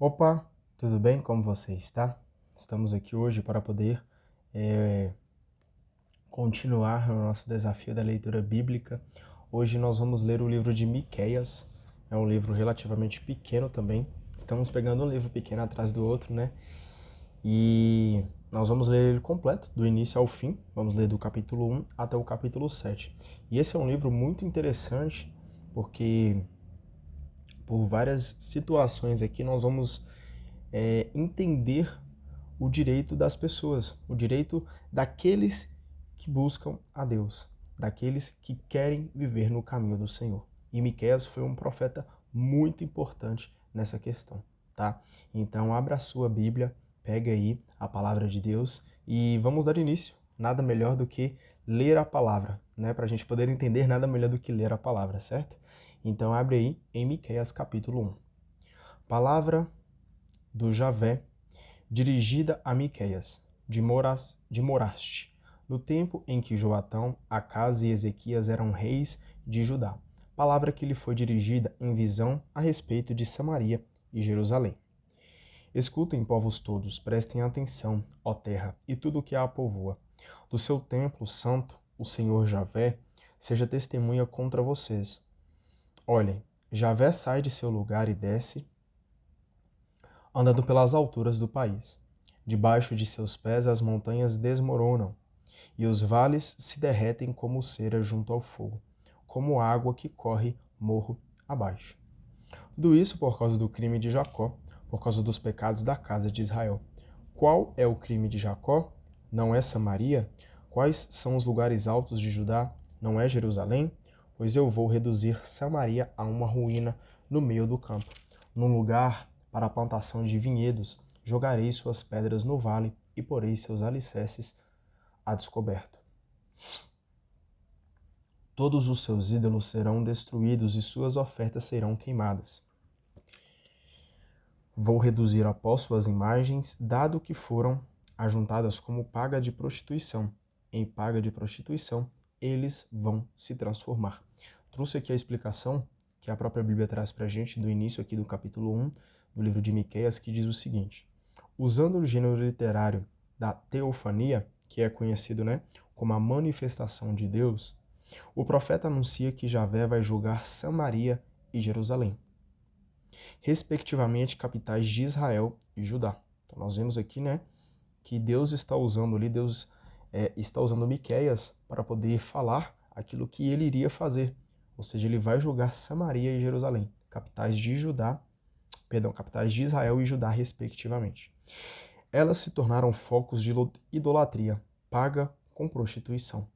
Opa, tudo bem? Como você está? Estamos aqui hoje para poder continuar o nosso desafio da leitura bíblica. Hoje nós vamos ler o livro de Miqueias. É um livro relativamente pequeno também. Estamos pegando um livro pequeno atrás do outro, né? E nós vamos ler ele completo, do início ao fim. Vamos ler do capítulo 1 até o capítulo 7. E esse é um livro muito interessante, porque por várias situações aqui nós vamos entender o direito das pessoas, o direito daqueles que buscam a Deus, daqueles que querem viver no caminho do Senhor. E Miqueias foi um profeta muito importante nessa questão, tá? Então abra a sua Bíblia, pega aí a palavra de Deus e vamos dar início. Nada melhor do que ler a palavra, né? Para a gente poder entender, nada melhor do que ler a palavra, certo? Então abre aí em Miqueias capítulo 1. Palavra do Javé dirigida a Miqueias, de Moraste, no tempo em que Joatão, Acás e Ezequias eram reis de Judá. Palavra que lhe foi dirigida em visão a respeito de Samaria e Jerusalém. Escutem, povos todos, prestem atenção, ó terra, e tudo o que a povoa. Do seu templo santo, o Senhor Javé, seja testemunha contra vocês. Olhem, Javé sai de seu lugar e desce, andando pelas alturas do país. Debaixo de seus pés as montanhas desmoronam, e os vales se derretem como cera junto ao fogo, como água que corre morro abaixo. Tudo isso por causa do crime de Jacó, por causa dos pecados da casa de Israel. Qual é o crime de Jacó? Não é Samaria? Quais são os lugares altos de Judá? Não é Jerusalém? Pois eu vou reduzir Samaria a uma ruína no meio do campo, num lugar para a plantação de vinhedos. Jogarei suas pedras no vale e porei seus alicerces a descoberto. Todos os seus ídolos serão destruídos e suas ofertas serão queimadas. Vou reduzir a pó suas imagens, dado que foram ajuntadas como paga de prostituição. Em paga de prostituição, eles vão se transformar. Trouxe aqui a explicação que a própria Bíblia traz para a gente, do início aqui do capítulo 1 do livro de Miqueias, que diz o seguinte: usando o gênero literário da teofania, que é conhecido, como a manifestação de Deus, o profeta anuncia que Javé vai julgar Samaria e Jerusalém, respectivamente capitais de Israel e Judá. Então nós vemos aqui, que Deus está usando ali, Deus está usando Miqueias para poder falar aquilo que ele iria fazer. Ou seja, ele vai julgar Samaria e Jerusalém, capitais de capitais de Israel e Judá, respectivamente. Elas se tornaram focos de idolatria, paga com prostituição.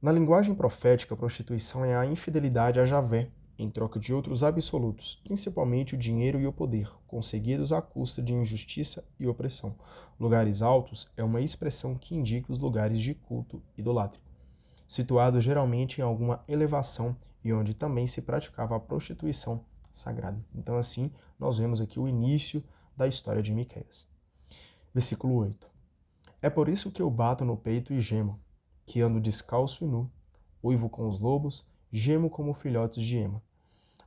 Na linguagem profética, a prostituição é a infidelidade a Javé, em troca de outros absolutos, principalmente o dinheiro e o poder, conseguidos à custa de injustiça e opressão. Lugares altos é uma expressão que indica os lugares de culto idolátrico, situados geralmente em alguma elevação e onde também se praticava a prostituição sagrada. Então, assim, nós vemos aqui o início da história de Miqueias. Versículo 8. É por isso que eu bato no peito e gemo, que ando descalço e nu, uivo com os lobos, gemo como filhotes de ema.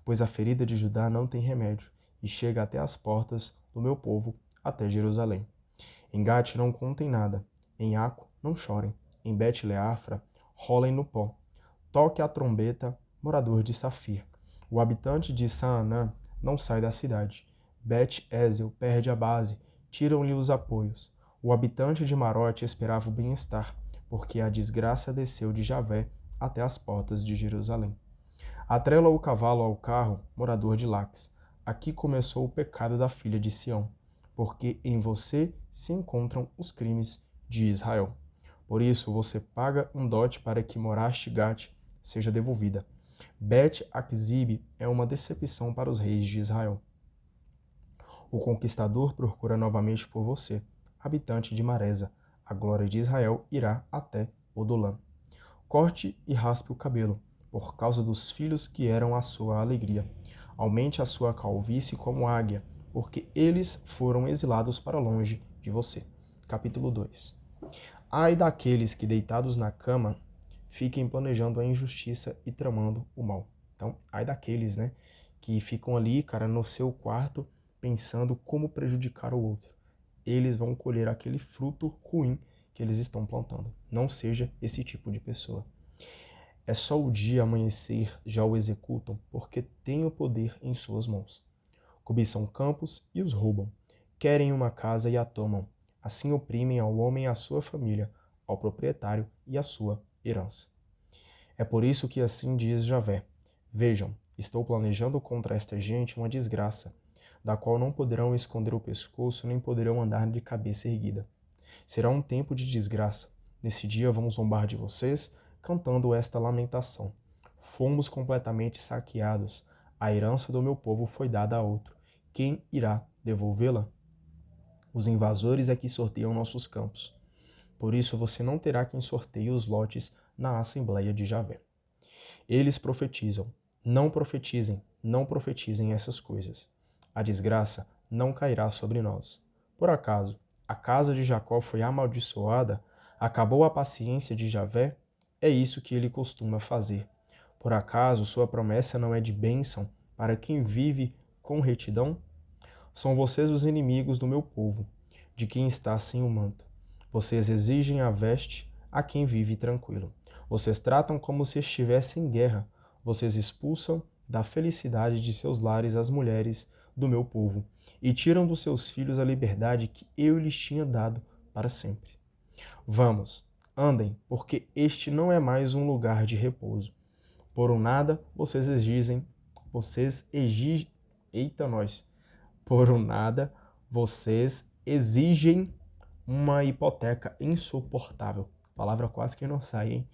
Pois a ferida de Judá não tem remédio, e chega até as portas do meu povo, até Jerusalém. Em Gate não contem nada, em Aco não chorem, em Bet-Leafra rolem no pó. Toque a trombeta, morador de Safir. O habitante de Saanã não sai da cidade. Bet-Ezel perde a base, tiram-lhe os apoios. O habitante de Marote esperava o bem-estar, porque a desgraça desceu de Javé até as portas de Jerusalém. Atrela o cavalo ao carro, morador de Laques. Aqui começou o pecado da filha de Sião, porque em você se encontram os crimes de Israel. Por isso você paga um dote para que Moraste-Gate seja devolvida. Bet-Aquzibe é uma decepção para os reis de Israel. O conquistador procura novamente por você, habitante de Maresa. A glória de Israel irá até Odolã. Corte e raspe o cabelo, por causa dos filhos que eram a sua alegria. Aumente a sua calvície como águia, porque eles foram exilados para longe de você. Capítulo 2. Ai daqueles que, deitados na cama, fiquem planejando a injustiça e tramando o mal. Então, ai daqueles, que ficam ali, cara, no seu quarto, pensando como prejudicar o outro. Eles vão colher aquele fruto ruim que eles estão plantando. Não seja esse tipo de pessoa. É só o dia amanhecer já o executam, porque têm o poder em suas mãos. Cobiçam campos e os roubam. Querem uma casa e a tomam. Assim oprimem ao homem e à sua família, ao proprietário e à sua herança. É por isso que assim diz Javé: Vejam, estou planejando contra esta gente uma desgraça, da qual não poderão esconder o pescoço nem poderão andar de cabeça erguida. Será um tempo de desgraça. Nesse dia vão zombar de vocês, cantando esta lamentação. Fomos completamente saqueados. A herança do meu povo foi dada a outro. Quem irá devolvê-la? Os invasores é que sorteiam nossos campos. Por isso você não terá quem sorteie os lotes na Assembleia de Javé. Eles profetizam. Não profetizem, não profetizem essas coisas. A desgraça não cairá sobre nós. Por acaso, a casa de Jacó foi amaldiçoada? Acabou a paciência de Javé? É isso que ele costuma fazer. Por acaso sua promessa não é de bênção para quem vive com retidão? São vocês os inimigos do meu povo, de quem está sem o manto. Vocês exigem a veste a quem vive tranquilo. Vocês tratam como se estivessem em guerra. Vocês expulsam da felicidade de seus lares as mulheres do meu povo e tiram dos seus filhos a liberdade que eu lhes tinha dado para sempre. Vamos, andem, porque este não é mais um lugar de repouso. Por um nada, eita nós, por um nada, vocês exigem uma hipoteca insuportável. Palavra quase que não sai, hein?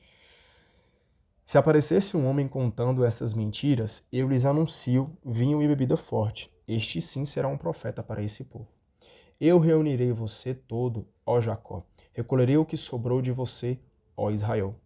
Se aparecesse um homem contando estas mentiras, eu lhes anuncio vinho e bebida forte. Este sim será um profeta para esse povo. Eu reunirei você todo, ó Jacó. Recolherei o que sobrou de você, ó Israel.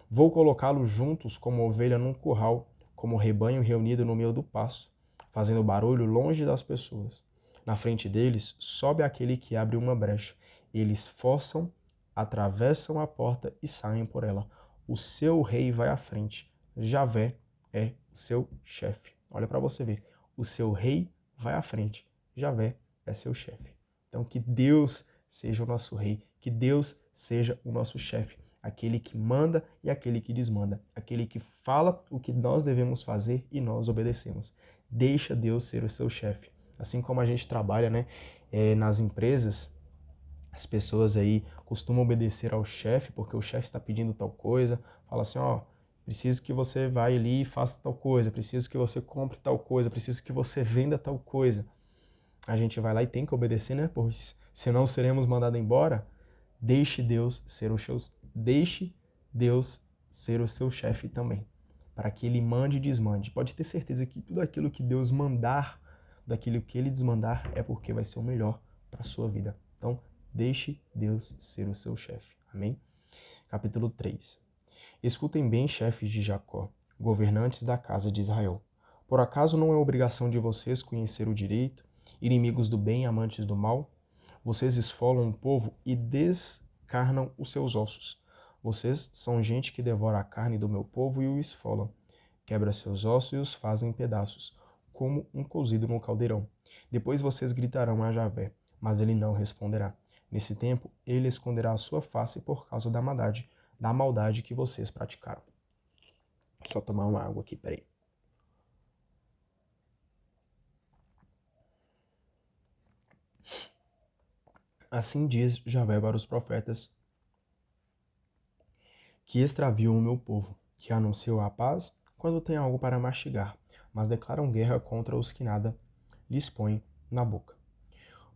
Vou colocá-los juntos como ovelha num curral, como rebanho reunido no meio do pasto, fazendo barulho longe das pessoas. Na frente deles sobe aquele que abre uma brecha. Eles forçam, atravessam a porta e saem por ela. O seu rei vai à frente. Javé é o seu chefe. Olha para você ver. O seu rei vai à frente. Javé é seu chefe. Então que Deus seja o nosso rei, que Deus seja o nosso chefe, aquele que manda e aquele que desmanda, aquele que fala o que nós devemos fazer e nós obedecemos. Deixa Deus ser o seu chefe. Assim como a gente trabalha, né, nas empresas, as pessoas aí costumam obedecer ao chefe porque o chefe está pedindo tal coisa, fala assim, ó, preciso que você vá ali e faça tal coisa, preciso que você compre tal coisa, preciso que você venda tal coisa. A gente vai lá e tem que obedecer, né? Pois senão seremos mandados embora. Deixe Deus ser o seu chefe também, para que ele mande e desmande. Pode ter certeza que tudo aquilo que Deus mandar, daquilo que ele desmandar, é porque vai ser o melhor para a sua vida. Então, deixe Deus ser o seu chefe. Amém? Capítulo 3. Escutem bem, chefes de Jacó, governantes da casa de Israel. Por acaso não é obrigação de vocês conhecer o direito, inimigos do bem, amantes do mal? Vocês esfolam o povo e descarnam os seus ossos. Vocês são gente que devora a carne do meu povo e o esfolam. Quebra seus ossos e os fazem em pedaços, como um cozido no caldeirão. Depois vocês gritarão a Javé, mas ele não responderá. Nesse tempo, ele esconderá a sua face por causa da maldade que vocês praticaram. Só tomar uma água aqui, peraí. Assim diz Javé para os profetas que extraviam o meu povo, que anunciam a paz quando tem algo para mastigar, mas declaram guerra contra os que nada lhes põem na boca.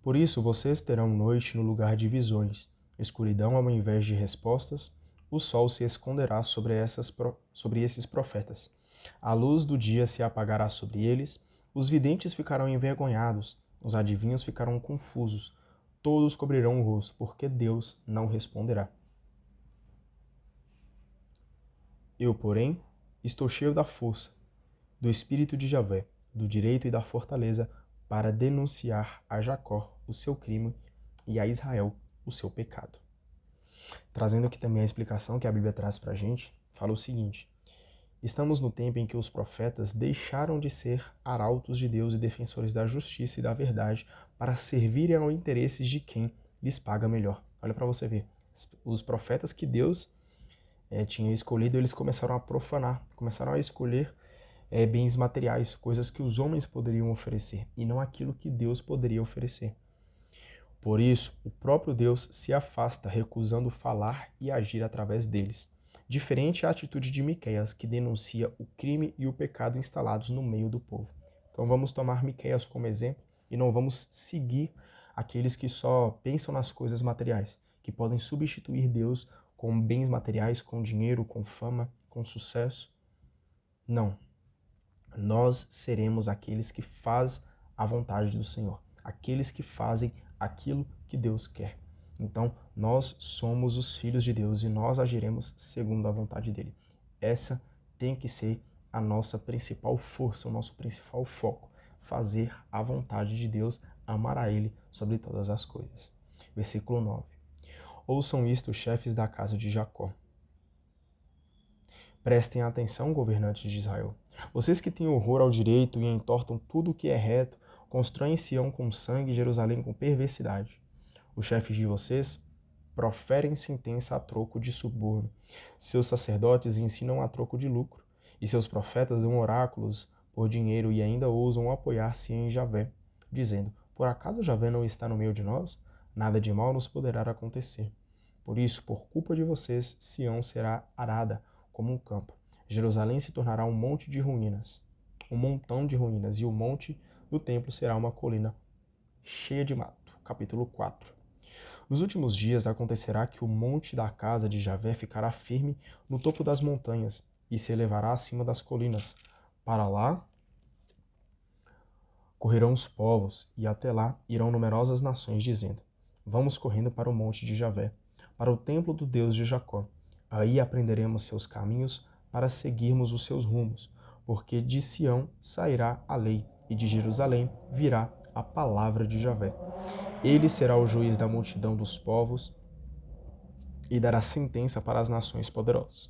Por isso vocês terão noite no lugar de visões, escuridão ao invés de respostas, o sol se esconderá sobre esses profetas. A luz do dia se apagará sobre eles, os videntes ficarão envergonhados, os adivinhos ficarão confusos, todos cobrirão o rosto, porque Deus não responderá. Eu, porém, estou cheio da força, do espírito de Javé, do direito e da fortaleza, para denunciar a Jacó o seu crime e a Israel o seu pecado. Trazendo aqui também a explicação que a Bíblia traz para a gente, fala o seguinte, Estamos no tempo em que os profetas deixaram de ser arautos de Deus e defensores da justiça e da verdade para servirem aos interesses de quem lhes paga melhor. Olha para você ver. Os profetas que Deus tinha escolhido, eles começaram a profanar, começaram a escolher bens materiais, coisas que os homens poderiam oferecer e não aquilo que Deus poderia oferecer. Por isso, o próprio Deus se afasta, recusando falar e agir através deles. Diferente a atitude de Miqueias, que denuncia o crime e o pecado instalados no meio do povo. Então vamos tomar Miqueias como exemplo e não vamos seguir aqueles que só pensam nas coisas materiais, que podem substituir Deus com bens materiais, com dinheiro, com fama, com sucesso. Não. Nós seremos aqueles que fazem a vontade do Senhor, aqueles que fazem aquilo que Deus quer. Então, nós somos os filhos de Deus e nós agiremos segundo a vontade dele. Essa tem que ser a nossa principal força, o nosso principal foco, fazer a vontade de Deus, amar a ele sobre todas as coisas. Versículo 9. Ouçam isto, chefes da casa de Jacó. Prestem atenção, governantes de Israel. Vocês que têm horror ao direito e entortam tudo o que é reto, constroem Sião com sangue e Jerusalém com perversidade. Os chefes de vocês proferem sentença a troco de suborno. Seus sacerdotes ensinam a troco de lucro, e seus profetas dão oráculos por dinheiro e ainda ousam apoiar-se em Javé, dizendo: por acaso Javé não está no meio de nós? Nada de mal nos poderá acontecer. Por isso, por culpa de vocês, Sião será arada como um campo. Jerusalém se tornará um monte de ruínas, um montão de ruínas, e o monte do templo será uma colina cheia de mato. Capítulo 4. Nos últimos dias acontecerá que o monte da casa de Javé ficará firme no topo das montanhas e se elevará acima das colinas. Para lá correrão os povos, e até lá irão numerosas nações, dizendo: vamos correndo para o monte de Javé, para o templo do Deus de Jacó. Aí aprenderemos seus caminhos para seguirmos os seus rumos, porque de Sião sairá a lei, e de Jerusalém virá a palavra de Javé. Ele será o juiz da multidão dos povos e dará sentença para as nações poderosas.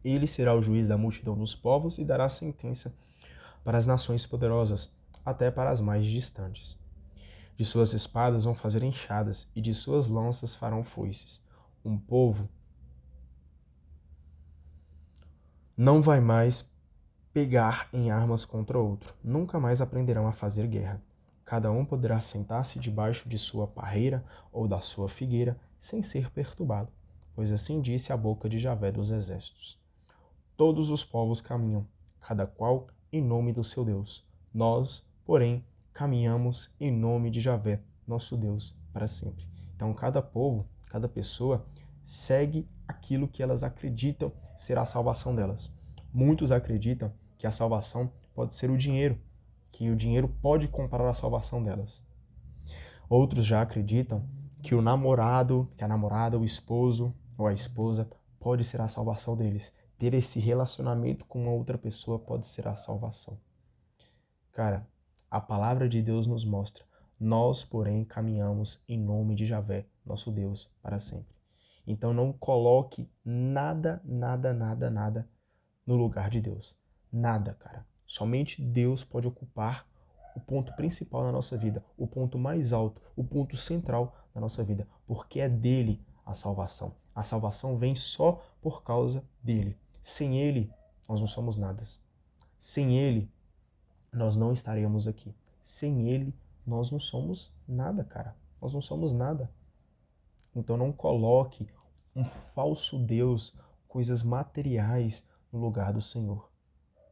Ele será o juiz da multidão dos povos e dará sentença para as nações poderosas, até para as mais distantes. De suas espadas vão fazer enxadas, e de suas lanças farão foices. Um povo não vai mais pegar em armas contra outro. Nunca mais aprenderão a fazer guerra. Cada um poderá sentar-se debaixo de sua parreira ou da sua figueira, sem ser perturbado, pois assim disse a boca de Javé dos exércitos. Todos os povos caminham, cada qual em nome do seu Deus. Nós, porém, caminhamos em nome de Javé, nosso Deus, para sempre. Então, cada povo, cada pessoa, segue aquilo que elas acreditam ser a salvação delas. Muitos acreditam que a salvação pode ser o dinheiro, que o dinheiro pode comprar a salvação delas. Outros já acreditam que o namorado, que a namorada, o esposo ou a esposa pode ser a salvação deles. Ter esse relacionamento com uma outra pessoa pode ser a salvação. Cara, a palavra de Deus nos mostra: nós, porém, caminhamos em nome de Javé, nosso Deus, para sempre. Então não coloque nada no lugar de Deus. Nada, cara. Somente Deus pode ocupar o ponto principal na nossa vida, o ponto mais alto, o ponto central da nossa vida, porque é dele a salvação. A salvação vem só por causa dele. Sem ele, nós não somos nada. Sem ele, nós não estaremos aqui. Sem ele, nós não somos nada, cara. Nós não somos nada. Então não coloque um falso Deus, coisas materiais no lugar do Senhor,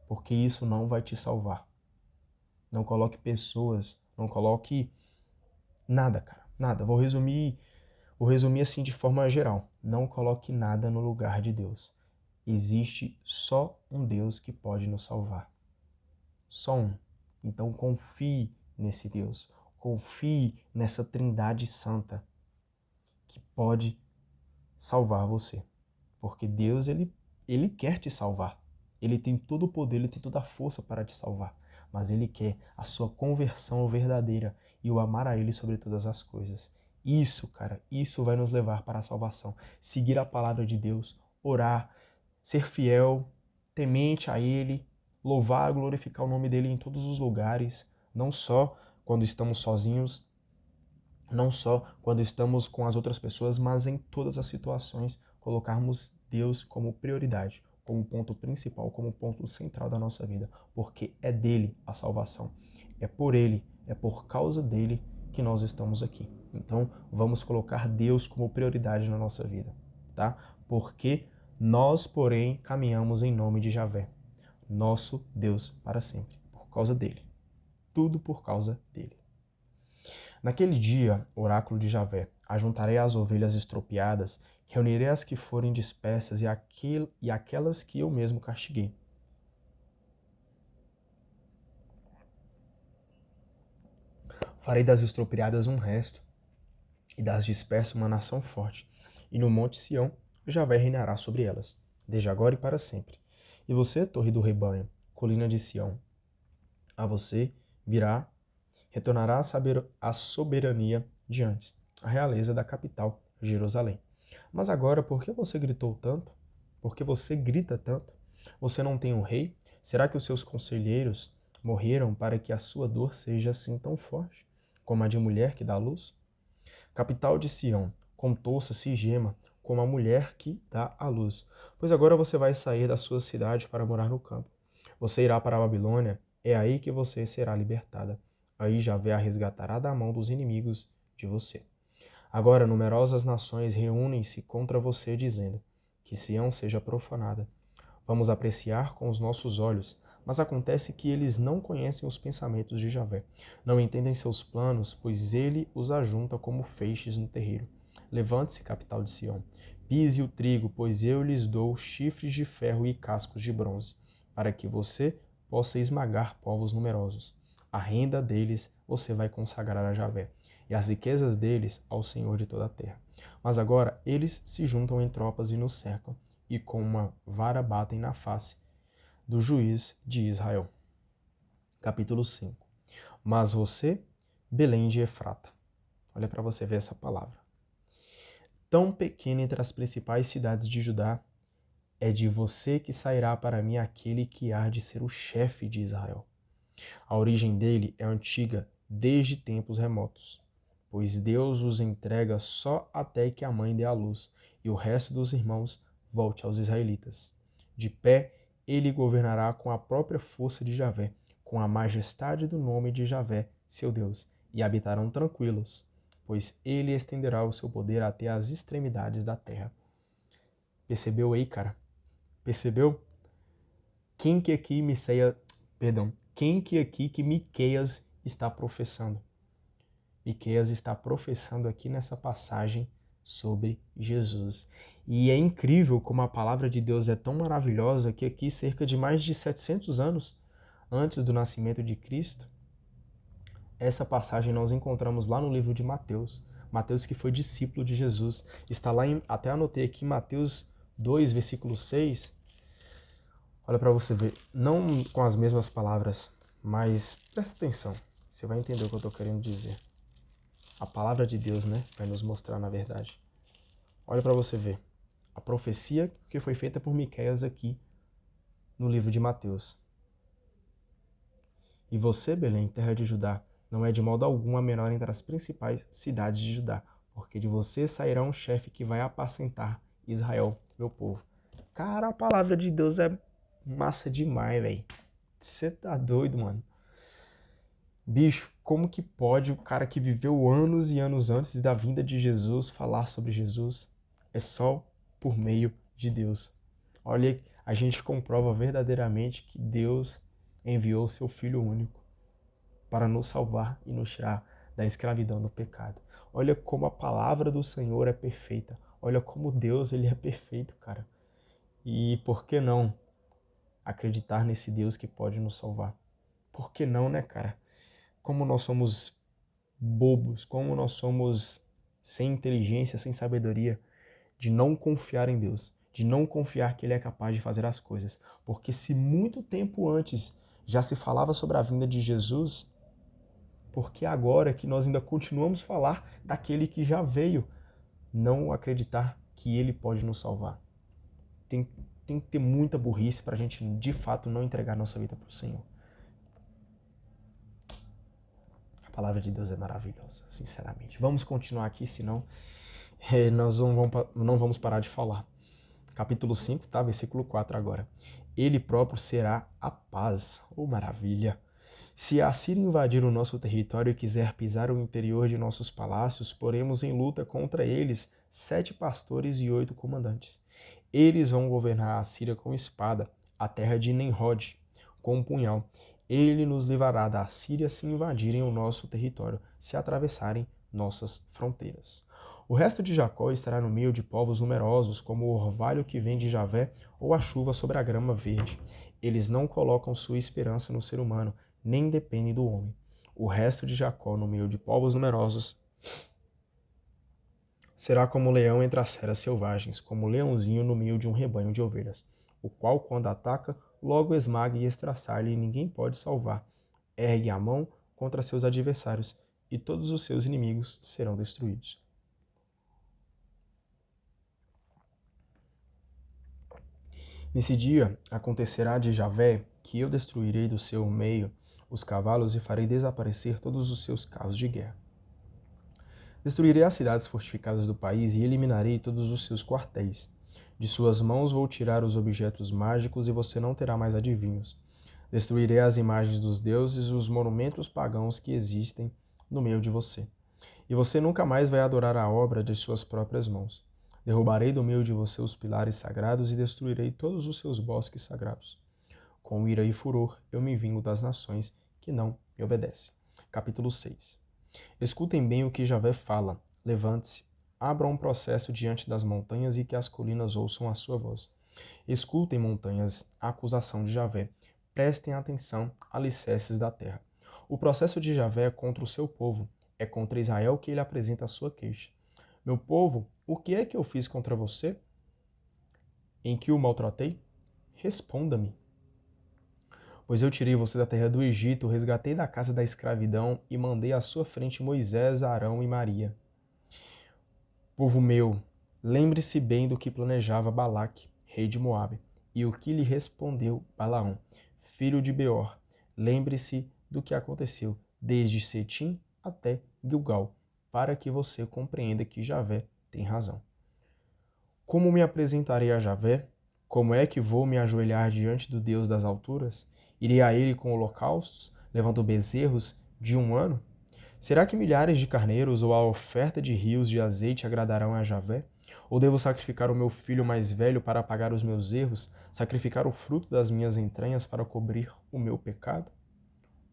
porque isso não vai te salvar. Não coloque pessoas, não coloque nada, cara, nada. Vou resumir assim de forma geral. Não coloque nada no lugar de Deus. Existe só um Deus que pode nos salvar. Só um. Então confie nesse Deus. Confie nessa Trindade Santa que pode salvar você. Porque Deus, ele quer te salvar. Ele tem todo o poder, ele tem toda a força para te salvar. Mas ele quer a sua conversão verdadeira e o amar a ele sobre todas as coisas. Isso, cara, isso vai nos levar para a salvação. Seguir a palavra de Deus, orar, ser fiel, temente a Ele, louvar, glorificar o nome dEle em todos os lugares, não só quando estamos sozinhos, não só quando estamos com as outras pessoas, mas em todas as situações, colocarmos Deus como prioridade, como ponto principal, como ponto central da nossa vida, porque é dele a salvação, é por ele, é por causa dele que nós estamos aqui. Então, vamos colocar Deus como prioridade na nossa vida, tá? Porque nós, porém, caminhamos em nome de Javé, nosso Deus para sempre, por causa dele. Tudo por causa dele. Naquele dia, oráculo de Javé, ajuntarei as ovelhas estropiadas, reunirei as que forem dispersas e aquelas que eu mesmo castiguei. Farei das estropiadas um resto, e das dispersas uma nação forte. E no monte Sião, Javé reinará sobre elas, desde agora e para sempre. E você, torre do rebanho, colina de Sião, a você virá, retornará a soberania de antes, a realeza da capital, Jerusalém. Mas agora, por que você gritou tanto? Por que você grita tanto? Você não tem um rei? Será que os seus conselheiros morreram para que a sua dor seja assim tão forte, como a de mulher que dá luz? Capital de Sião, contorça-se e gema, como a mulher que dá à luz. Pois agora você vai sair da sua cidade para morar no campo. Você irá para a Babilônia, é aí que você será libertada. Aí Javé a resgatará da mão dos inimigos de você. Agora numerosas nações reúnem-se contra você, dizendo que Sião seja profanada. Vamos apreciar com os nossos olhos, mas acontece que eles não conhecem os pensamentos de Javé, não entendem seus planos, pois ele os ajunta como feixes no terreiro. Levante-se, capital de Sião, pise o trigo, pois eu lhes dou chifres de ferro e cascos de bronze, para que você possa esmagar povos numerosos. A renda deles você vai consagrar a Javé, e as riquezas deles ao Senhor de toda a terra. Mas agora eles se juntam em tropas e nos cercam, e com uma vara batem na face do juiz de Israel. Capítulo 5. Mas você, Belém de Efrata, olha para você ver essa palavra. Tão pequena entre as principais cidades de Judá, é de você que sairá para mim aquele que há de ser o chefe de Israel. A origem dele é antiga desde tempos remotos, pois Deus os entrega só até que a mãe dê à luz e o resto dos irmãos volte aos israelitas. De pé, ele governará com a própria força de Javé, com a majestade do nome de Javé, seu Deus, e habitarão tranquilos, pois ele estenderá o seu poder até as extremidades da terra. Percebeu aí, cara? Percebeu? Quem que aqui que Miqueias está professando? Miqueias está professando aqui nessa passagem sobre Jesus. E é incrível como a palavra de Deus é tão maravilhosa que aqui, cerca de mais de 700 anos antes do nascimento de Cristo, essa passagem nós encontramos lá no livro de Mateus. Mateus, que foi discípulo de Jesus. Está lá, até anotei aqui, Mateus 2, versículo 6. Olha para você ver, não com as mesmas palavras, mas presta atenção, você vai entender o que eu estou querendo dizer. A palavra de Deus, né, vai nos mostrar na verdade. Olha para você ver, a profecia que foi feita por Miqueias aqui no livro de Mateus. E você, Belém, terra de Judá, não é de modo algum a menor entre as principais cidades de Judá, porque de você sairá um chefe que vai apacentar Israel, meu povo. Cara, a palavra de Deus é massa demais, velho. Você tá doido, mano. Bicho, como que pode o cara que viveu anos e anos antes da vinda de Jesus falar sobre Jesus? É só por meio de Deus. Olha, a gente comprova verdadeiramente que Deus enviou seu Filho único para nos salvar e nos tirar da escravidão do pecado. Olha como a palavra do Senhor é perfeita. Olha como Deus ele é perfeito, cara. E por que não acreditar nesse Deus que pode nos salvar? Por que não, né, cara? Como nós somos bobos, como nós somos sem inteligência, sem sabedoria, de não confiar em Deus, de não confiar que Ele é capaz de fazer as coisas. Porque se muito tempo antes já se falava sobre a vinda de Jesus, por que agora que nós ainda continuamos a falar daquele que já veio, não acreditar que Ele pode nos salvar? Tem tem que ter muita burrice para a gente, de fato, não entregar nossa vida para o Senhor. A palavra de Deus é maravilhosa, sinceramente. Vamos continuar aqui, senão nós não vamos parar de falar. Capítulo 5, tá? Versículo 4 agora. Ele próprio será a paz. Oh, maravilha! Se a Síria invadir o nosso território e quiser pisar o interior de nossos palácios, poremos em luta contra eles 7 pastores e 8 comandantes. Eles vão governar a Síria com espada, a terra de Nimrod com um punhal. Ele nos livrará da Síria se invadirem o nosso território, se atravessarem nossas fronteiras. O resto de Jacó estará no meio de povos numerosos, como o orvalho que vem de Javé ou a chuva sobre a grama verde. Eles não colocam sua esperança no ser humano, nem dependem do homem. O resto de Jacó, no meio de povos numerosos, será como o leão entre as feras selvagens, como o leãozinho no meio de um rebanho de ovelhas, o qual, quando ataca, logo esmaga e estraçalha e ninguém pode salvar. Ergue a mão contra seus adversários, e todos os seus inimigos serão destruídos. Nesse dia acontecerá de Javé que eu destruirei do seu meio os cavalos e farei desaparecer todos os seus carros de guerra. Destruirei as cidades fortificadas do país e eliminarei todos os seus quartéis. De suas mãos vou tirar os objetos mágicos e você não terá mais adivinhos. Destruirei as imagens dos deuses e os monumentos pagãos que existem no meio de você. E você nunca mais vai adorar a obra de suas próprias mãos. Derrubarei do meio de você os pilares sagrados e destruirei todos os seus bosques sagrados. Com ira e furor eu me vingo das nações que não me obedecem. Capítulo 6. Escutem bem o que Javé fala. Levante-se, abra um processo diante das montanhas e que as colinas ouçam a sua voz. Escutem, montanhas, a acusação de Javé. Prestem atenção, alicerces da terra. O processo de Javé é contra o seu povo. É contra Israel que ele apresenta a sua queixa. Meu povo, o que é que eu fiz contra você? Em que o maltratei? Responda-me. Pois eu tirei você da terra do Egito, resgatei da casa da escravidão e mandei à sua frente Moisés, Arão e Maria. Povo meu, lembre-se bem do que planejava Balaque, rei de Moabe, e o que lhe respondeu Balaão, filho de Beor. Lembre-se do que aconteceu desde Setim até Gilgal, para que você compreenda que Javé tem razão. Como me apresentarei a Javé? Como é que vou me ajoelhar diante do Deus das alturas? Irei a ele com holocaustos, levando bezerros de 1 ano? Será que milhares de carneiros ou a oferta de rios de azeite agradarão a Javé? Ou devo sacrificar o meu filho mais velho para apagar os meus erros, sacrificar o fruto das minhas entranhas para cobrir o meu pecado?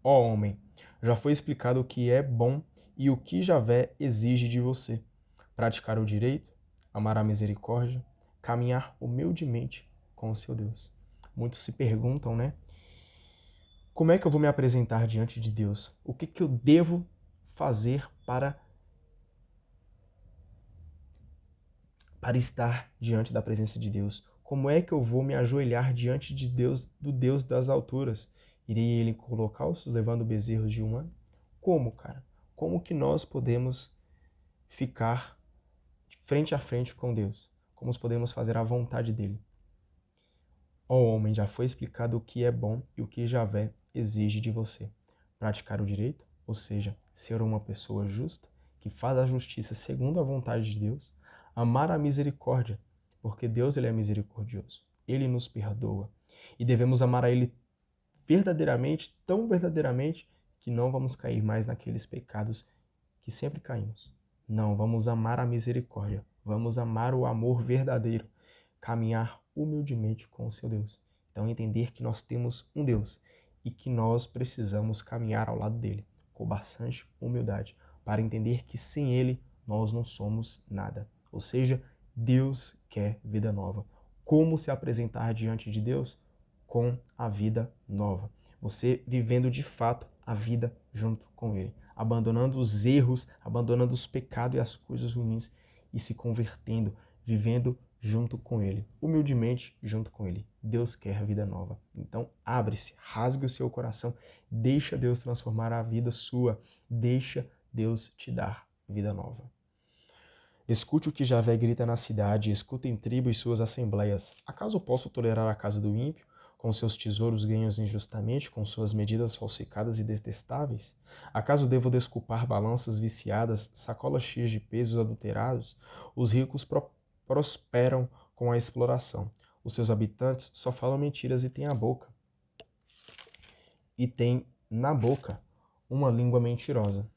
Ó homem, já foi explicado o que é bom e o que Javé exige de você. Praticar o direito, amar a misericórdia, caminhar humildemente com o seu Deus. Muitos se perguntam, né? Como é que eu vou me apresentar diante de Deus? O que eu devo fazer para estar diante da presença de Deus? Como é que eu vou me ajoelhar diante de Deus, do Deus das alturas? Irei ele com holocaustos, levando bezerros de 1 ano? Como, cara? Como que nós podemos ficar frente a frente com Deus? Como podemos fazer a vontade dele? Ó homem, já foi explicado o que é bom e o que Javé exige de você. Praticar o direito, ou seja, ser uma pessoa justa, que faz a justiça segundo a vontade de Deus. Amar a misericórdia, porque Deus ele é misericordioso. Ele nos perdoa. E devemos amar a ele verdadeiramente, tão verdadeiramente, que não vamos cair mais naqueles pecados que sempre caímos. Não, vamos amar a misericórdia. Vamos amar o amor verdadeiro. Caminhar humildemente com o seu Deus. Então entender que nós temos um Deus e que nós precisamos caminhar ao lado dele com bastante humildade para entender que sem ele nós não somos nada. Ou seja, Deus quer vida nova. Como se apresentar diante de Deus? Com a vida nova. Você vivendo de fato a vida junto com ele, abandonando os erros, abandonando os pecados e as coisas ruins e se convertendo, vivendo junto com ele, humildemente junto com ele. Deus quer vida nova. Então, abre-se, rasgue o seu coração, deixa Deus transformar a vida sua, deixa Deus te dar vida nova. Escute o que Javé grita na cidade, escutem tribo e suas assembleias. Acaso posso tolerar a casa do ímpio, com seus tesouros ganhos injustamente, com suas medidas falsificadas e detestáveis? Acaso devo desculpar balanças viciadas, sacolas cheias de pesos adulterados? Os ricos prosperam com a exploração. Os seus habitantes só falam mentiras e têm na boca uma língua mentirosa.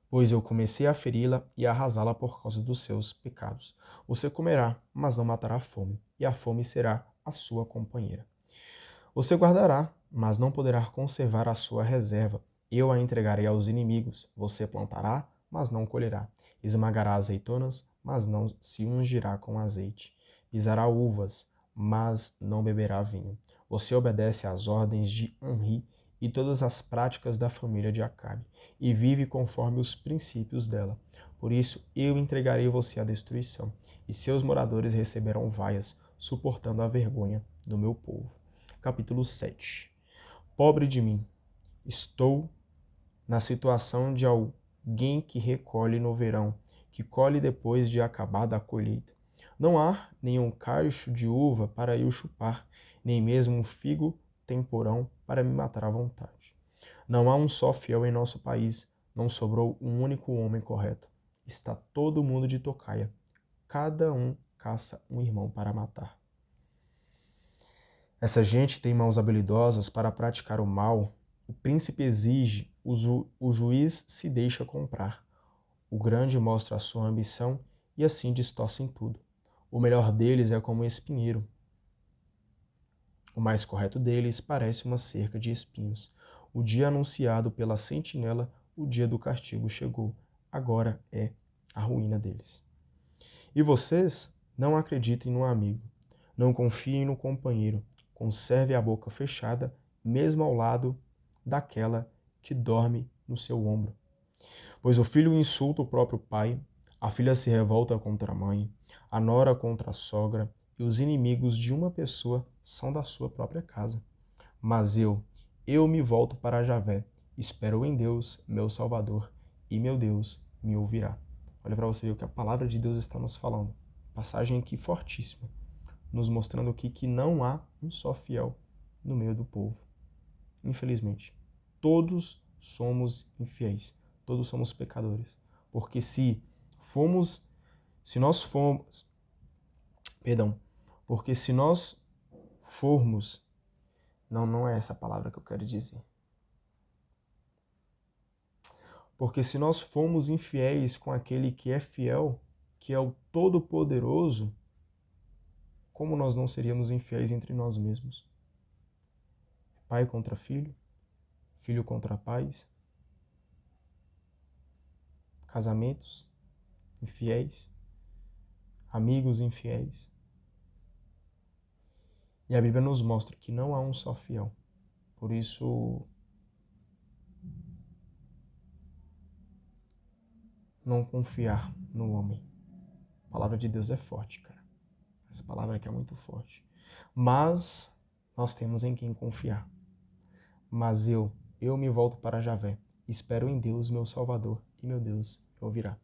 Pois eu comecei a feri-la e a arrasá-la por causa dos seus pecados. Você comerá, mas não matará a fome, e a fome será a sua companheira. Você guardará, mas não poderá conservar a sua reserva. Eu a entregarei aos inimigos. Você plantará, mas não colherá. Esmagará azeitonas, mas não se ungirá com azeite. Pisará uvas, mas não beberá vinho. Você obedece às ordens de Onri e todas as práticas da família de Acabe, e vive conforme os princípios dela. Por isso eu entregarei você à destruição, e seus moradores receberão vaias, suportando a vergonha do meu povo. Capítulo 7. Pobre de mim, estou na situação de alguém que recolhe no verão, que colhe depois de acabada a colheita. Não há nenhum cacho de uva para eu chupar, nem mesmo um figo temporão para me matar à vontade. Não há um só fiel em nosso país, não sobrou um único homem correto. Está todo mundo de tocaia, cada um caça um irmão para matar. Essa gente tem mãos habilidosas para praticar o mal. O príncipe exige, o juiz se deixa comprar. O grande mostra a sua ambição e assim distorcem tudo. O melhor deles é como um espinheiro. O mais correto deles parece uma cerca de espinhos. O dia anunciado pela sentinela, o dia do castigo chegou. Agora é a ruína deles. E vocês não acreditem no amigo. Não confiem no companheiro. Conserve a boca fechada, mesmo ao lado daquela que dorme no seu ombro. Pois o filho insulta o próprio pai, a filha se revolta contra a mãe, a nora contra a sogra, e os inimigos de uma pessoa são da sua própria casa. Mas eu me volto para Javé, espero em Deus, meu Salvador, e meu Deus me ouvirá. Olha para você ver o que a palavra de Deus está nos falando. Passagem aqui fortíssima, nos mostrando aqui que não há um só fiel no meio do povo. Infelizmente, todos somos infiéis, todos somos pecadores. Porque porque se nós formos, não é essa a palavra que eu quero dizer. Porque se nós formos infiéis com aquele que é fiel, que é o Todo-Poderoso, como nós não seríamos infiéis entre nós mesmos? Pai contra filho, filho contra pais, casamentos infiéis, amigos infiéis. E a Bíblia nos mostra que não há um só fiel. Por isso, não confiar no homem. A palavra de Deus é forte, cara. Essa palavra aqui é muito forte. Mas nós temos em quem confiar. Mas eu me volto para Javé. Espero em Deus, meu Salvador, e meu Deus me ouvirá.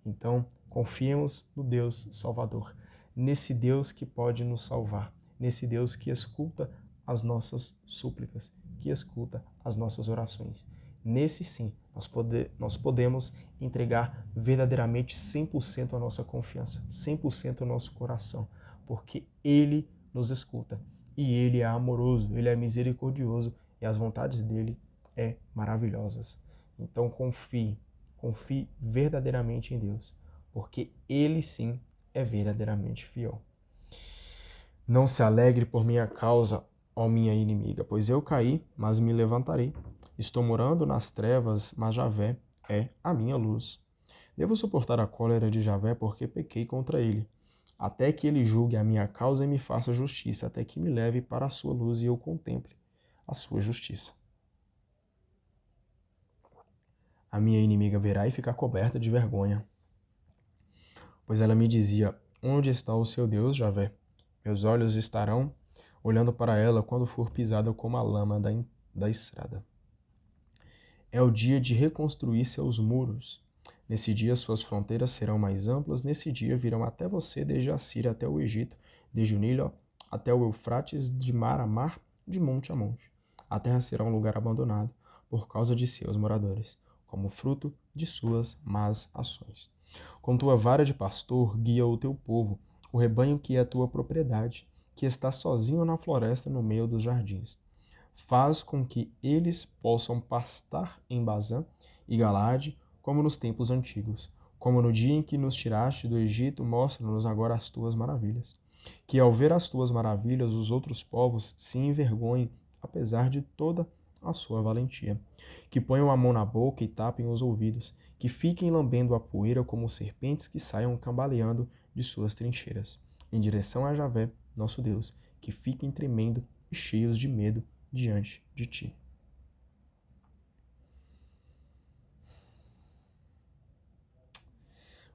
Então, confiemos no Deus Salvador, nesse Deus que pode nos salvar, nesse Deus que escuta as nossas súplicas, que escuta as nossas orações. Nesse sim, nós podemos entregar verdadeiramente 100% a nossa confiança, 100% o nosso coração, porque Ele nos escuta e Ele é amoroso, Ele é misericordioso e as vontades dEle é maravilhosas. Então confie verdadeiramente em Deus, porque Ele sim é verdadeiramente fiel. Não se alegre por minha causa, ó minha inimiga, pois eu caí, mas me levantarei. Estou morando nas trevas, mas Javé é a minha luz. Devo suportar a cólera de Javé porque pequei contra ele, até que ele julgue a minha causa e me faça justiça, até que me leve para a sua luz e eu contemple a sua justiça. A minha inimiga verá e ficar coberta de vergonha, pois ela me dizia: onde está o seu Deus, Javé? Meus olhos estarão olhando para ela quando for pisada como a lama da estrada. É o dia de reconstruir seus muros. Nesse dia suas fronteiras serão mais amplas, nesse dia virão até você desde a Síria até o Egito, desde o Nilo até o Eufrates, de mar a mar, de monte a monte. A terra será um lugar abandonado por causa de seus moradores, como fruto de suas más ações. Com tua vara de pastor, guia o teu povo, o rebanho que é tua propriedade, que está sozinho na floresta no meio dos jardins. Faz com que eles possam pastar em Bazã e Galade, como nos tempos antigos. Como no dia em que nos tiraste do Egito, mostra-nos agora as tuas maravilhas. Que ao ver as tuas maravilhas, os outros povos se envergonhem, apesar de toda a sua valentia. Que ponham a mão na boca e tapem os ouvidos, que fiquem lambendo a poeira como serpentes que saiam cambaleando de suas trincheiras, em direção a Javé, nosso Deus, que fiquem tremendo e cheios de medo diante de ti.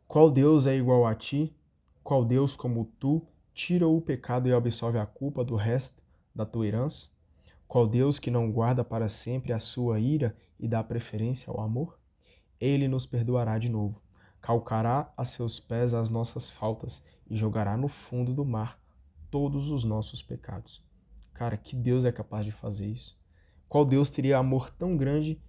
Qual Deus é igual a ti? Qual Deus como tu tira o pecado e absolve a culpa do resto da tua herança? Qual Deus que não guarda para sempre a sua ira e dá preferência ao amor? Ele nos perdoará de novo, calcará a seus pés as nossas faltas e jogará no fundo do mar todos os nossos pecados. Cara, que Deus é capaz de fazer isso? Qual Deus teria amor tão grande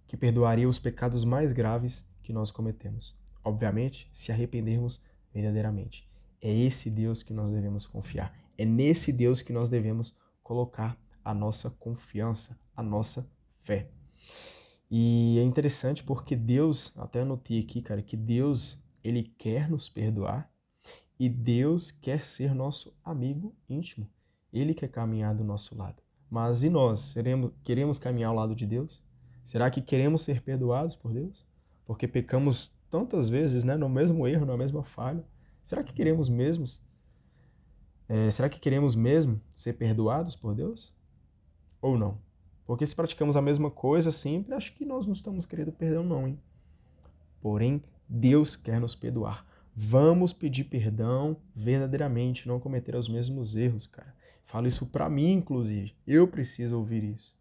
que perdoaria os pecados mais graves que nós cometemos? Obviamente, se arrependermos verdadeiramente. É esse Deus que nós devemos confiar. É nesse Deus que nós devemos colocar a nossa confiança, a nossa fé. E é interessante porque Deus, até anotei aqui, cara, que Deus, ele quer nos perdoar e Deus quer ser nosso amigo íntimo. Ele quer caminhar do nosso lado. Mas e nós? Queremos caminhar ao lado de Deus? Será que queremos ser perdoados por Deus? Porque pecamos tantas vezes, né, no mesmo erro, na mesma falha. Será que queremos mesmo? Será que queremos mesmo ser perdoados por Deus? Ou não? Porque se praticamos a mesma coisa sempre, acho que nós não estamos querendo perdão não, hein? Porém, Deus quer nos perdoar. Vamos pedir perdão verdadeiramente, não cometer os mesmos erros, cara. Falo isso pra mim, inclusive. Eu preciso ouvir isso.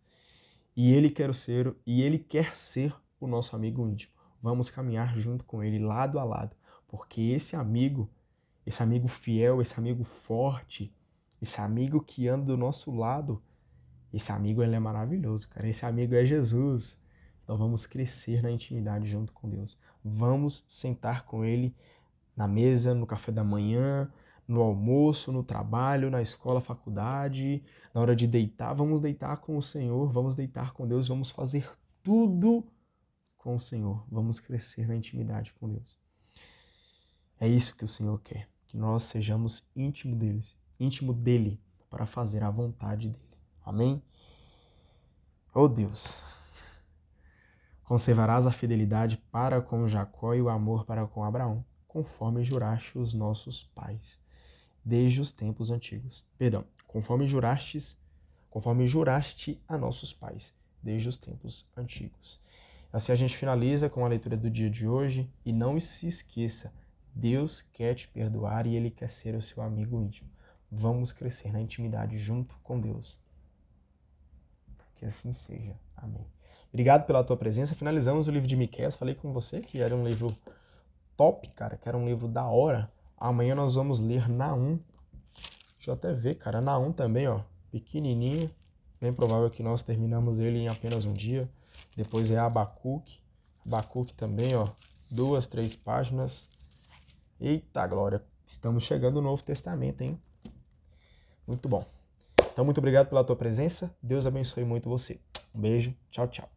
E Ele quer ser o nosso amigo íntimo. Vamos caminhar junto com Ele, lado a lado. Porque esse amigo fiel, esse amigo forte, esse amigo que anda do nosso lado, esse amigo, ele é maravilhoso, cara. Esse amigo é Jesus. Então vamos crescer na intimidade junto com Deus. Vamos sentar com Ele na mesa, no café da manhã, no almoço, no trabalho, na escola, faculdade, na hora de deitar. Vamos deitar com o Senhor, vamos deitar com Deus, vamos fazer tudo com o Senhor. Vamos crescer na intimidade com Deus. É isso que o Senhor quer, que nós sejamos íntimo dele, para fazer a vontade dele. Amém? Oh Deus, conservarás a fidelidade para com Jacó e o amor para com Abraão, conforme juraste os nossos pais, desde os tempos antigos. Perdão, conforme juraste a nossos pais, desde os tempos antigos. Assim a gente finaliza com a leitura do dia de hoje e não se esqueça, Deus quer te perdoar e Ele quer ser o seu amigo íntimo. Vamos crescer na intimidade junto com Deus. Que assim seja. Amém. Obrigado pela tua presença. Finalizamos o livro de Miqueias. Falei com você que era um livro top, cara, que era um livro da hora. Amanhã nós vamos ler Naum. Deixa eu até ver, cara. Naum também, ó. Pequenininho. Bem provável que nós terminamos ele em apenas um dia. Depois é Abacuque. Abacuque também, ó. 2, 3 páginas. Eita glória. Estamos chegando no Novo Testamento, hein? Muito bom. Então, muito obrigado pela tua presença. Deus abençoe muito você. Um beijo. Tchau, tchau.